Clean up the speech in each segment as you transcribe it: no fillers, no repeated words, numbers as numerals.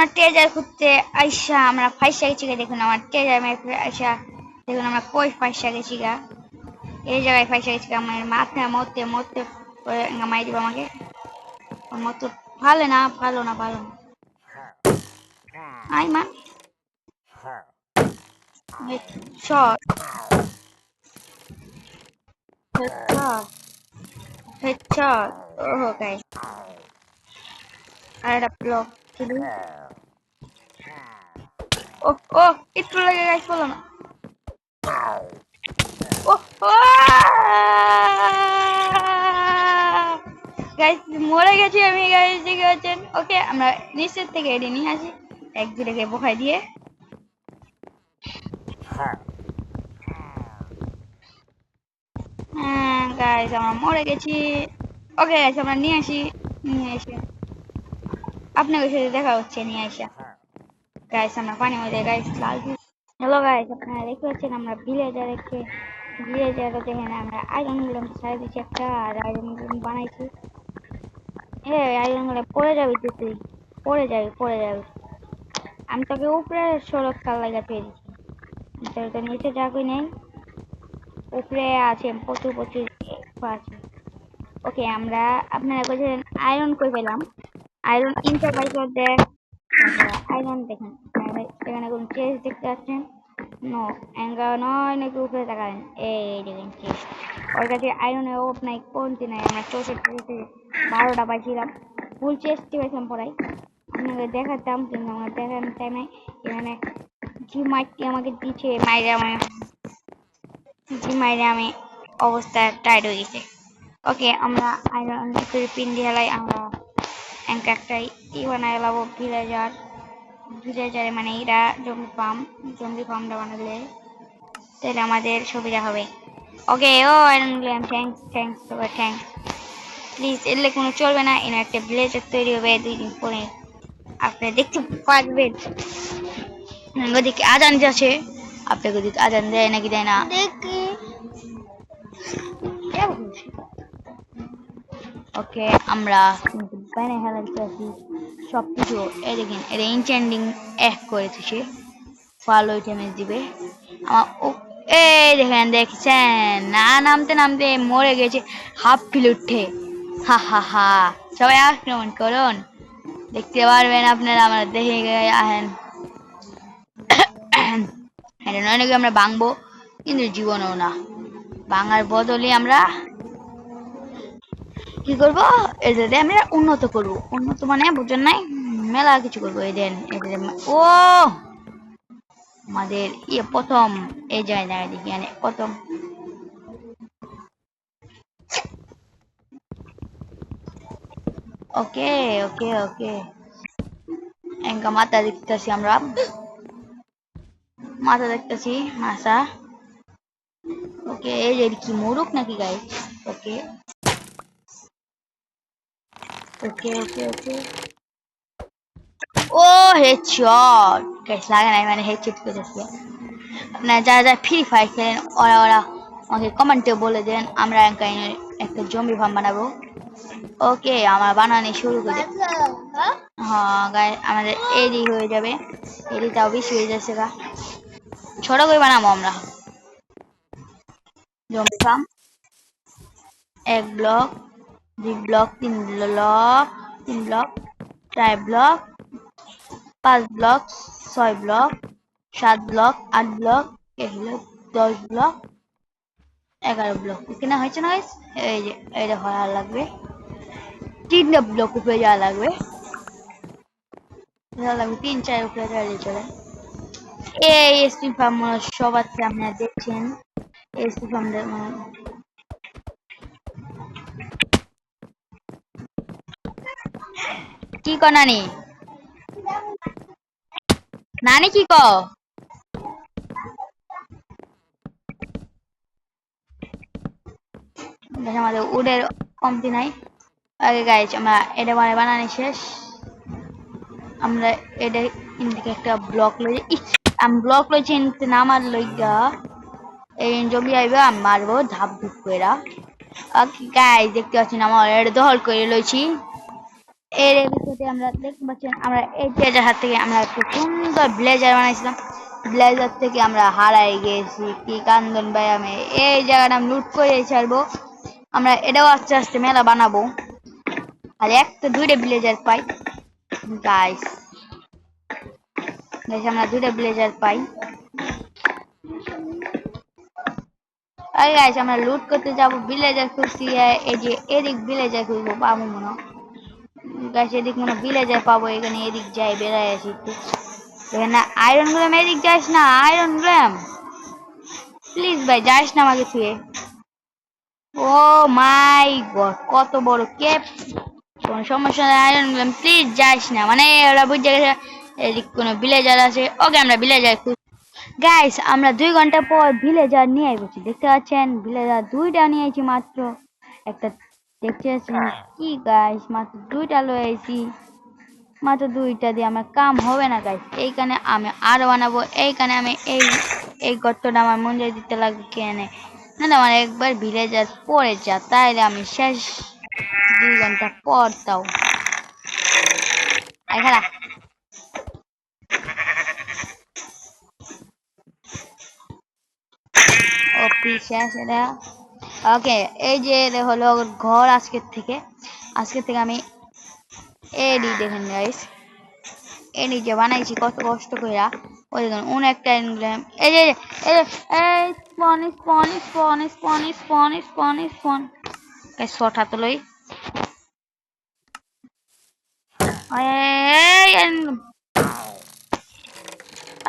আমরা ট্রেজার খুঁজতে আইসা আমরা ফাইসা গেছি গা। দেখুন আমার ট্রেজার মেরে আইসা দেখুন আমরা কই ফাইসা গেছি গা। এই জায়গায় ফাইসা গেছি গা। আমার মাথা মরতে মরতে মাই দিব আমাকে। মতো ভালো না ভালো না ভালো না। আই মা headshot headshot headshot oh guys আর একটা ব্লক ছিল ও ও একটু লাগে গাইস বলো না ও গাইস মরে গেছি আমি গাইস দেখে আছেন ওকে আমরা নিচের থেকে এডি নিয়ে আসি এক দুটাকে বোখাই দিয়ে গাইস আমরা মরে গেছি ওকে গাইস আমরা নিয়ে এসে আপনাদের সাথে দেখা হচ্ছে নিয়ে আসা গাইস আমরা পানি মধ্যে গাইস লাল হ্যালো গাইস আপনারা দেখতে পাচ্ছেন আমরা ভিলেজারে দেখেন আমরা আয়রন গুলো ছাড়া দিচ্ছি একটা আর আয়রন গুলো বানাইছি আয়রন গুলো পড়ে যাবে তুই পড়ে যাবে আমি তোকে উপরে সড়ক কাল লাগা পেয়ে দিচ্ছি তো নিচে যাবি নেই উপরে আছে প্রচুর আছে ওকে আমরা আপনারা বলছেন আয়রন কই পেলাম আয়রন ইন্টারভাইজার দেখ আয়রন দেখেন এখানে কোন চেস দেখতে পাচ্ছেন নো অ্যাঙ্গার নয় নাকি উপরে তাকান এই দেখেন চেস ওর কাছে আয়রনের অফ নাই কোনটি নাই আমরা 12টা পাইছিলাম ফুল চেস্টটি পাইছিলাম পড়াই আপনাকে দেখাতাম কিন্তু আমরা দেখার টাইমে এখানে জি মাইটটি আমাকে দিচ্ছে মাইরে আমি অবস্থা টাইট হয়ে গেছে ওকে আমরা আয়রন পিন দিয়ে আমরা একটাই বানাই লাবো ভিলেজারে মানে এরা জম্বি ফার্মটা বানালে তাহলে আমাদের সুবিধা হবে ওকে ও আয়রন থ্যাঙ্কস প্লিজ এলে কোনো চলবে না এর একটা ভিলেজার তৈরি হবে 2 দিন পরে আপনারা দেখতে পারবেন ওদিকে আজান যাচ্ছে আপনাকে ওদিকে আজান দেয় নাকি দেয় না দেখি ওকে আমরা কিন্তু বাইরে হেলাচ্ছি সবকিছু এই দেখেন এটা ইনচেন্ডিং এক করেছে সে ভালো ড্যামেজ দিবে আমার এই দেখছেন না নামতে মরে গেছে হাফ কিল উঠে হা হা হা সবাই আক্রমণ করুন দেখতে পারবেন আপনারা আমরা দেখে আহেন এটা নয় নাকি আমরা ভাঙবো কিন্তু জীবনেও না ভাঙার বদলে আমরা কি করবো এটাতে আমরা উন্নত মানে বুঝেন নাই মেলা কিছু করবো ও আমাদের প্রথম এই জায়গায় দেখি মানে প্রথম ওকে মাথা দেখতেছি আমরা মাথা ওকে এই যে কি মোরক নাকি গাইস ওকে ও হেডশট গাইস লাগে নাই মানে হেডশট করেছে আপনারা যারা ফ্রি ফায়ার খেলেন ওরা আমাকে কমেন্টে বলে দেন আমরা একটা জম্বি ফার্ম বানাবো ওকে আমরা বানানো শুরু করি হ্যাঁ গাইস আমাদের এডি হয়ে যাবে এডিটাও বেশি হয়ে যাচ্ছে গা ছোট করে বানাবো আমরা zombie farm 1 block 2 block 3 block 4 block 5 block 6 block 7 block 8 block 10 block 11 block এখানে হয়েছে না এই যে এটা হওয়া লাগবে 3টা ব্লক উপরে যাওয়া লাগবে 3-4 উপরে যাওয়া চলে এই এসপি ফার্ম সবার আপনারা দেখছেন এসপি ফার্ম কি কো নানি কি কো আমাদের উডের কমতি নাই আগে গাইস আমরা এটা বানানো শেষ আমরা এটা ইন্দিকে একটা ব্লক লইছি নামার লইগা এই জমি আইবা মারবো ধাপ ধুপ কইরা ওকে গাইস দেখতে পাচ্ছেন আমার এটা দখল করে লইছি এর ভিতরে আমরা দেখতে পাচ্ছেন আমরা এই পেজের হাত থেকে আমরা একটু সুন্দর ব্লেজার বানাইছিলাম। ব্লেজার থেকে আমরা হারাই গেছি, কি কান্দন ভাই। আমি এই জায়গাটা আমি লুট করে ছাড়বো। আমরা এটাও আস্তে আস্তে মেলা বানাবো। আর একটা দুইটা ব্লেজার পাই গাইস। আমরা দুইটা ব্লেজার পাই। আরে গাইস আমরা লুট করতে যাবো, ভিলেজার খুঁজছি। এই যে এদিক ভিলেজার খুঁজবো, পাবো মনে গাইস। এদিক মনে ভিলেজার পাবো। এখানে এদিক যাই, বেড়াই আসি একটু। না আয়রন গ্ল্যাম, এদিক যাস না আয়রন গ্ল্যাম, প্লিজ ভাই যাস না আমাকে ছুঁয়ে। ও মাই গড, কত বড় কেপ। কোনো সমস্যা নেই আয়রন গ্ল্যাম, প্লিজ যাস না। মানে ওরা বুঝে গেছে এদিক কোনো ভিলেজার আছে। ওকে আমরা ভিলেজার গাইস আমরা 2 ঘন্টা পর ভিলেজার নিয়ে আইবছি। দেখতে পাচ্ছেন ভিলেজার দুইটা নিয়ে আইছি মাত্র। একটা দেখতে পাচ্ছেন কি গাইস, মাত্র দুইটা লয়ে আইছি। মাত্র দুইটা দিয়ে আমার কাম হবে না গাইস। এইখানে আমি আরো বানাবো। এইখানে আমি এই এই গর্তটা আমার মন দিতে লাগবে কেনে না না। আমার একবার ভিলেজার পরে যা, তাইলে আমি শেষ 2 ঘন্টা পর তাও খেলা। ও পিছে সেটা। ওকে এই যে হলো ঘর। আজকের থেকে আমি এডি দেখেন গাইস, এডি যে বানাইছি কত কষ্ট কইরা। ওই দেখুন অনেকটা এনগ্রাম। এই যে এই স্পন স্পন স্পন স্পন স্পন স্পন স্পন গাইস শট হাতে লই।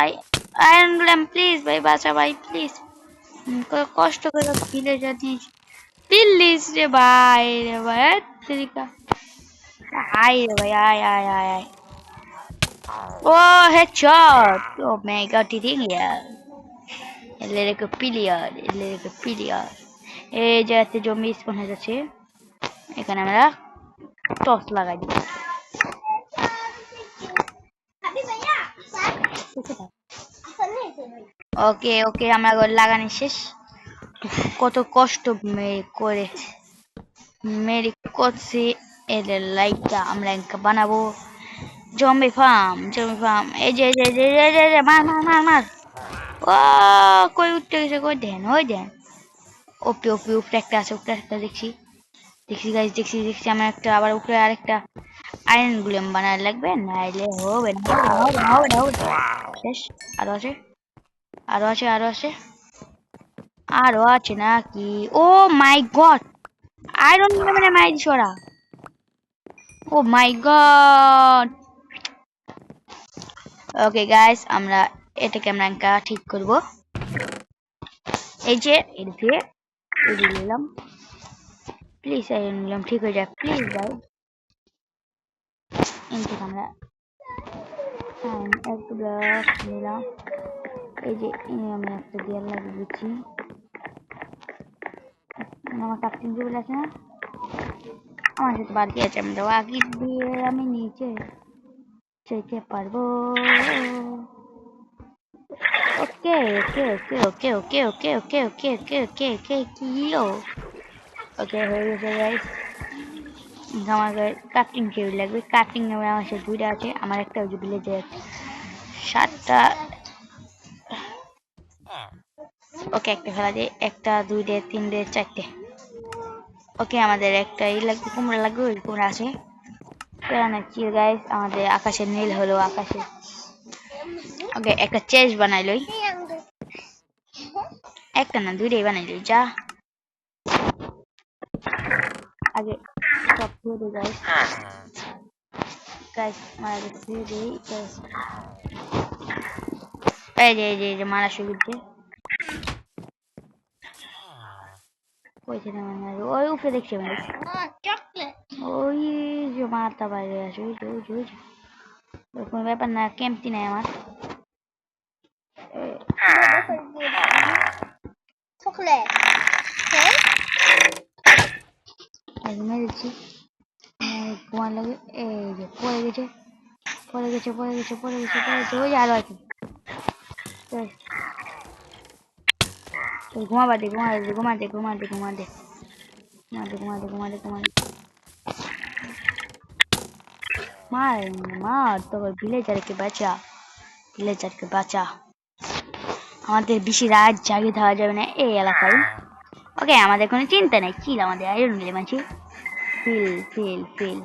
আই এনগ্রাম প্লিজ ভাই বাঁচা ভাই প্লিজ। কষ্ট করে ফিরে জানিস প্লিজ রে ভাই তেরিকা। আয় রে ভাই আয় আয় আয় আয়। Oh, headshot! Oh my god, Tiringa. El Piliar, el Piliar. এই জায়গাতে জমি স্পন হয়ে যাচ্ছে। এখানে আমরা টস লাগাই দিই। ওকে ওকে আমরা লাগানি শেষ। কত কষ্ট করে মেরি করছি এর লাইটটা আমরা বানাবো। জম্বি ফার্ম এই যে মার মার মার মার। ও কই উঠতে গেছে, কই দেন ওই দেন। ওপি ওপি উপরে একটা আছে, উপরে একটা দেখছি দেখছি গাইস দেখছি আমার একটা আবার উপরে আরেকটা আয়রন গ্লেম বানায় লাগবে, নাইলে হবে না হবে না শেষ। আরো আছে আরো আছে আরো আছে আরো আছে নাকি? ও মাই গড, আয়রন গ্লেম মাই দিছরা। ও মাই গড। ওকে গাইস আমরা এটাকে আমরা ঠিক করব। এই যে এর দিয়ে দিলাম, প্লিজ আয়রন নিলাম ঠিক হয়ে যাক প্লিজ ভাই। এনকে আমরা একটা ব্লক নিলাম। এই যে আমি একটা দেয়াল লাগিয়ে দিচ্ছি। আমার কাপটিং টেবিল আছে না, আমার সাথে বাড়তি আছে। আমি তো আগে দিয়ে আমি নিচে যেতে পারবো। ওকে ওকে ওকে ওকে ওকে ওকে ওকে ওকে ওকে ওকে ওকে কিও ওকে হয়ে গেছে গাইস। আমার কাটিং টেবিল লাগবে। কাটিং আমার সাথে দুইটা আছে, আমার একটা ওই যে ভিলেজে 7টা। ওকে একটা ফেলা দিয়ে 1টা 2টে 3টে 4টে। ওকে আমাদের একটা ই লাগবে, কুমড়া লাগবে। ওই কুমড়া আছে চিল গাইস। আমাদের আকাশের নীল হলো আকাশে। ওকে একটা চেস্ট বানাই লই। একটা না 2টাই বানাই লই যা। আগে সব ধরে গাইস গাইস মারা গেছে রে গাইস। এই যে মারা শুরু করছে। কইছে না মানে ওই উপরে দেখছি আমি চকলেট। ওই যে মারটা বাইরে আছে ওই যে কোনো ব্যাপার না, কেমতি নাই আমার। চকলেট মেরেছি তোমার লাগে। এই যে পড়ে গেছে ওই যে আরো আছে। ঘুমাতে মার মার তোর ভিলেজারকে বাঁচা, ভিলেজারকে বাঁচা। আমাদের বেশি রাত জাগিয়ে থাকা যাবে না এই এলাকায়। ওকে, আমাদের কোনো চিন্তা নেই, চিল আমাদের আয়রন মিলে মাছি। Feel feel feel.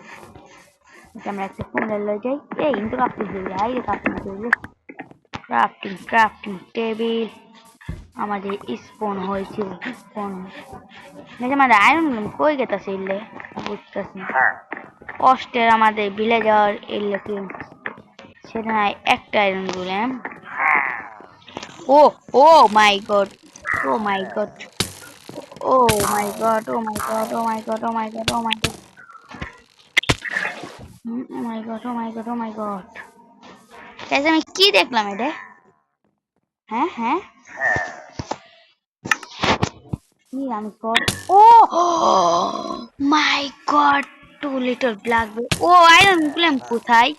আমরা একটা ফোনে লয়ে যাই। এই কিন্তু কাপড় দিবি, আইরে কাপড় দিবি। ক্রাফটিং ক্রাফটিং টেবিল আমাদের স্পন হয়েছে। স্পন আমাদের আয়রন কই গেতাছে ইল্লে বুঝতেছি না। কষ্টের আমাদের ভিলেজার এলে কি সেটা নাই একটা আয়রন গুলেম। ও ও মাই গড, ও মাই গড, ও মাই গড, ও মাই গড, ও মাই গড, ও মাই গড, ও মাই গড, ও মাই গড, ও মাই গড, ও মাই গড। গাইস আমি কি দেখলাম এটা? হ্যাঁ হ্যাঁ আমি গড, ও মাই গড, টু লিটল ব্ল্যাক। ও আয়রন গুলেম কোথায়?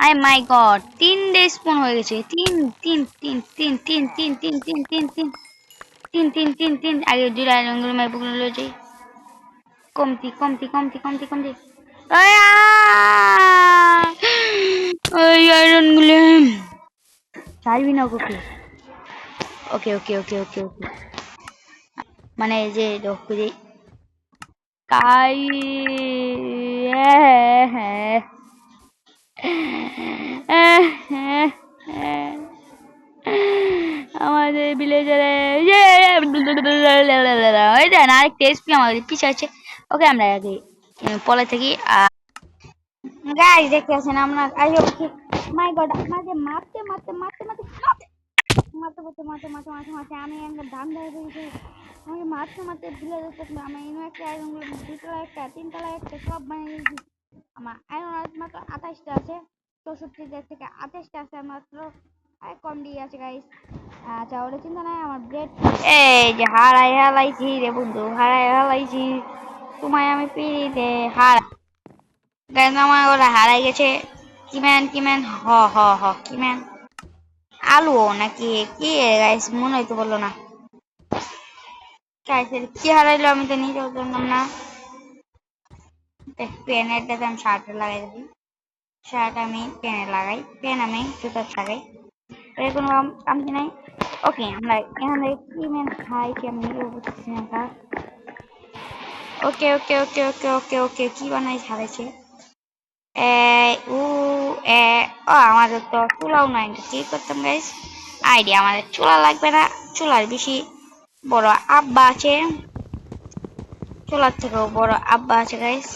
আই মাই গড, 3 ডে স্পন হয়ে গেছে। তিন তিন তিন তিন তিন তিন তিন তিন তিন তিন তিন তিন তিন তিন আগে দুই আয়রন গুলো মেরে পুকুরে লয়ে যাই। কমতি কমতি কমতি কমতি কমতি। ওই আয়রন গুলো ছাড়বি না ওকে। ওকে ওকে ওকে ওকে ওকে মানে যে ডকুরি কাই হ্যাঁ আমাদের ভিলেজারে ওই দেন আরেকটা এসপি আমাদের পিছিয়ে আছে। ওকে আমরা আগে পলে থাকি। গাইস দেখতে আছেন আমরা আইও মাই গড আমাদের মারতে মারতে মারতে মারতে মারতে মারতে মারতে মারতে মারতে মারতে আমি একটা ধান ধরে ফেলেছি। আমাকে মারতে মারতে ভুলে যেতে আমি এনে একটা আয়রন গুলো দুতলা একটা তিনতলা একটা সব বানিয়ে দিয়েছি। আমার আয়রন মাত্র 28টা আছে, 64 থেকে 28টা আছে মাত্র, কম দিয়ে আছে গাইস। আচ্ছা ওটা চিন্তা নাই, আমার ব্রেড এই যে হারাই হালাইছি রে বন্ধু, হারাই হালাইছি তোমায় আমি পিড়িতে হার গাইস। আমার ওরা হারাই গেছে। কিম্যান হ হ হ কিম্যান আলু নাকি কি গাইস মনে হইতে বললো না গাইস। কি হারাইলো আমি তো নিজেও জানলাম না। পেনের আমি শার্টে লাগাই দিই, শার্ট আমি পেনে লাগাই, পেন আমি জুতার লাগাই, এর কোনো কাম নাই। ওকে আমরা এখানে কিম্যান খাইছি আমি নিজেও বুঝতেছি না। ওকে ওকে ওকে ওকে ওকে ওকে কি বানাই হারাইছে উ আমাদের তো চুলাও নাই, কি করতাম গাইস আইডিয়া। আমাদের চুলা লাগবে না, চুলার বেশি বড় আব্বা আছে, চুলার থেকেও বড় আব্বা আছে গাইস,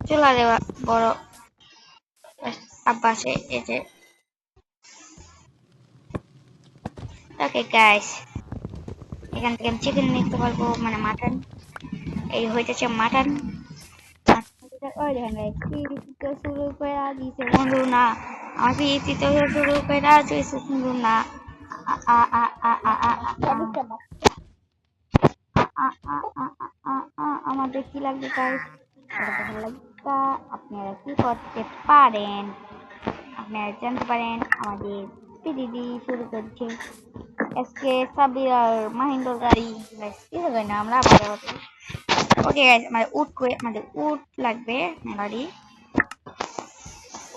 চুলার বড় আব্বা আছে এই যে। ওকে গাইস এখান থেকে আমি চিকেন নিতে পারবো, মানে মাটন। এই হইতেছে মাটন। ওই দেখেন গাইস পিরিতি শুরু করে দিয়েছে বন্ধু না, আমার পিরিতি তো শুরু করে দিয়েছে বন্ধু না। আ আ আ আ আ আমাদের কি লাগবে গাইস? ভালো লাগবে আপনারা কি করতে পারেন, আপনারা জানতে পারেন আমাদের পিডিডি শুরু করছে আজকে সাবির আর মাহিন্দর গাড়ি কি হবে না আমরা আবার। ওকে গাইস আমাদের উট করে আমাদের উট লাগবে গাড়ি।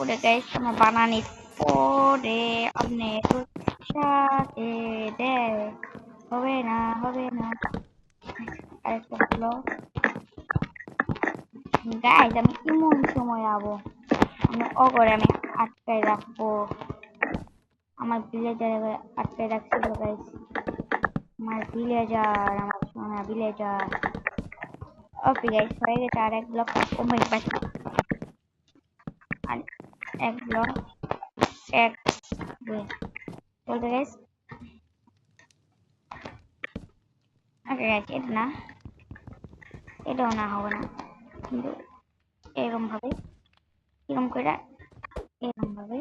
ওটা গাইস আমরা বানানি পরে আপনি সাথে দে হবে না হবে না। আরেকটা হলো গাইস আমি এমন সময় যাবো আমি অগরে আমি আটকায় রাখবো, আমার ভিলেজারে আটকায় রাখছিল গাইস, আমার ভিলেজার, আমার সোনা ভিলেজার। ওকে গাইস হয়ে গেছে আর এক ব্লক। ও মাই গড আর এক ব্লক এক চলতে গাইস। ওকে গাইস এটা না, এটাও না হবে না, কিন্তু এরকম ভাবে এরকম করে এরকম ভাবে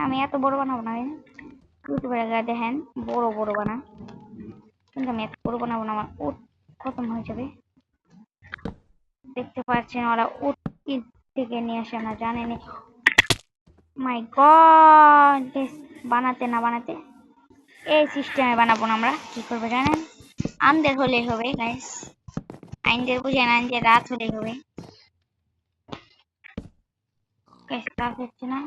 আমি এত বড় বানাবো না, ইউটিউবের গা দেখেন বড় বড় বানা, কিন্তু আমি এত বড় বানাবো না, আমার উট খতম হয়ে যাবে। দেখতে পাচ্ছেন ওরা উট থেকে নিয়ে আসে না জানেনি। মাই গড বানাতে না বানাতে এই সিস্টেমে বানাবো না, আমরা কি করবো জানেন? আমাদের হলে হবে গাইস, আইনদের বুঝে না যে রাত হলে হবে কাজ হচ্ছে না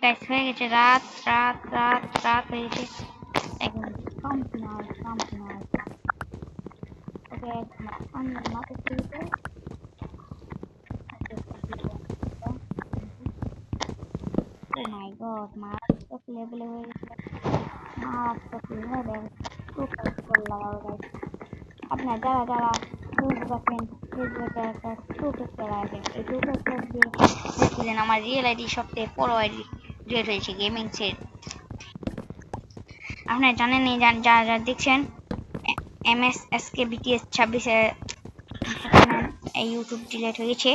কাজ হয়ে গেছে রাত রাত রাত রাত হয়ে গেছে একদম কম ওকে আমি মাথা থেকে Oh my god, master level হয়ে গেছে মারাত্মক level সুপার স্কোর লাগাও গাইস আপনার যারা যারা ফেসবুক আছেন ফেসবুকে একটা টু ফ্যাক্টর আছে এই টু ফ্যাক্টর দিয়ে দেখছিলেন আমার রিয়েল আইডি সবথেকে বড় আইডি ক্রিয়েট হয়েছে গেমিং সেট আপনারা জানেন এই যারা যারা দেখছেন MSSK BTS 26 এ এই ইউটিউব ডিলিট হয়েছে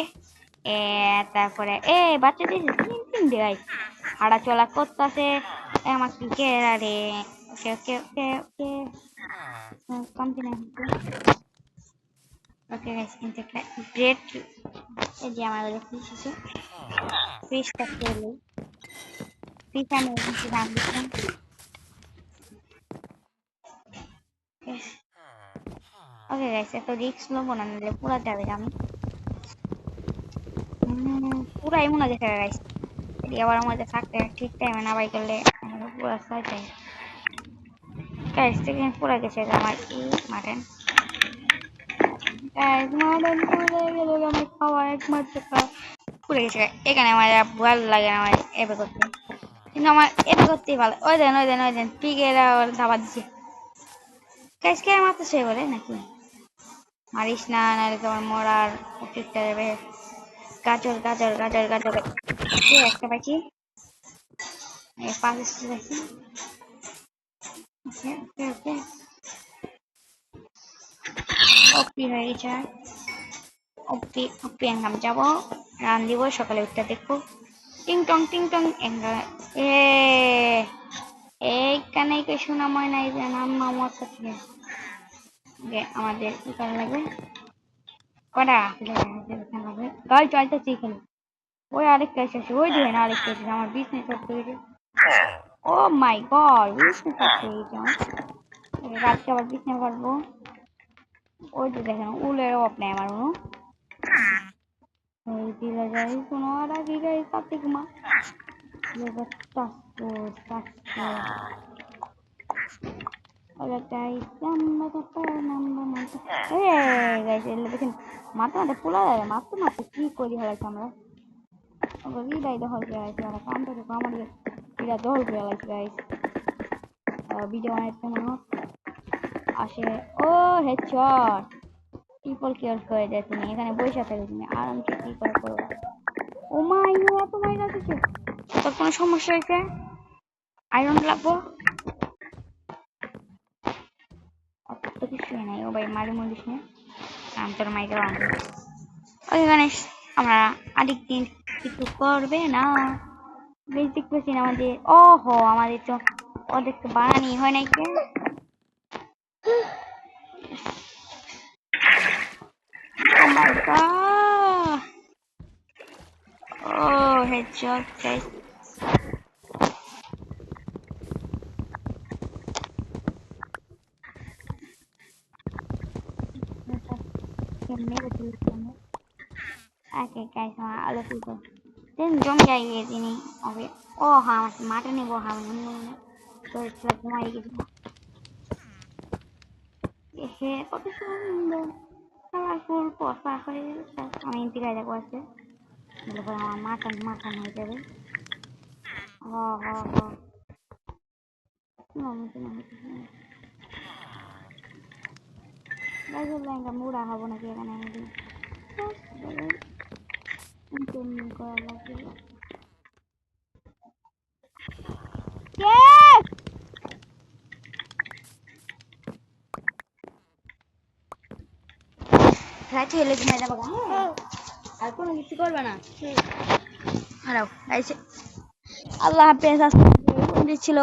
তারপরে বাচ্চা দিয়েছে তিন দেয় হাঁটা চলা করতেছে আমার কি কে রে ওকে ওকে ওকে ওকে কমতি না ওকে গাইস কিন্তু একটা গ্রেট এই যে আমার কাছে ফিশ আছে ফিশটা খেলে ফিশ আমি কিছু দাম দিচ্ছি ওকে গাইস এত রিস্ক নেবো না নিলে পুরা যাবে আমি পুরাই মনে দেখে গাইস আবার আমাদের থাকতে ঠিক টাইমে না বাই করলে পুরা সাইড যায় গাইস থেকে পুরা গেছে আমার এই মাটন গাইস মাটন পুরো গেল আমার খাওয়া একমাত্র পুড়ে গেছে এখানে আমার ভালো লাগে না আমার এবে করতে কিন্তু আমার এবে করতেই ভালো ওই দেন পিগেরা ওর ধাবা দিচ্ছে গাইস কে মারতে সে বলে নাকি মারিস না নাহলে তোমার মরার ঠিকটা যাবে গাজর একটা পাইছি পাঁচ পাইছি ওকে ওপি হয়ে গেছে ওপি এঙ্গাম যাবো রান দিব সকালে উঠতে দেখবো টিং টং এইখানে শোনা ময় নাই যে নাম আমার সাথে আমাদের কি করা লাগবে কটা লাগবে গাড়ি চলতেছে এখানে ওই আরেকটা এসেছে ওই দেখেন আরেকটা এসেছে আমার বিজনেস করতে গেছে ও মাই গড বিজনেস করতে গেছে আমার রাতকে আবার বিজনেস করবো ওই যে দেখেন উলের অফ নেই আমার ওই দিলে যাই কোনো আর আগে গাই কাতে ঘুমা মাথা পোলা যাবে মারতে কি করি হয়েছে আমরা রিডাই দখল করে আছে আর কামটা তো আমাদের এটা দখল করে লাগছে গাইস ভিডিও বানাইতে মনে আসে ও হেডশট ট্রিপল কিল করে দেয় তুমি এখানে বসে থাকবে তুমি আরামসে কি করে করবে ও মা ইউ এত মাইরা দিচ্ছে তোর কোনো সমস্যা হয়েছে আয়রন লাগবো তো কিছু নাই ও ভাই মারি মরিস না আমি তোর মাইকে বানাবো ওইখানে আমরা আরেকদিন কিছু করবে না বেশ দেখতেছি না আমাদের ওহো আমাদের তো ওদের তো বানানি হয় নাই কে Oh my god! Oh, headshot, guys. Okay, guys, I love you. Then jom jaiye ini. Okay. Oh, हाँ masih mata nih gua hamil nih. Terus lagi mau gitu. Kok tuh sudah. Kalau full puasa kali আমি তিন আগে করছে বলে পরে আমার mutton হয়ে যাবে লেহেঙ্গা মুড়া হবো নাকি এখানে করা লাগবে রাইট হেলে ঘুমাই যাবো আর কোনো কিছু করবে না হারাও আল্লাহ হাফেজ ছিল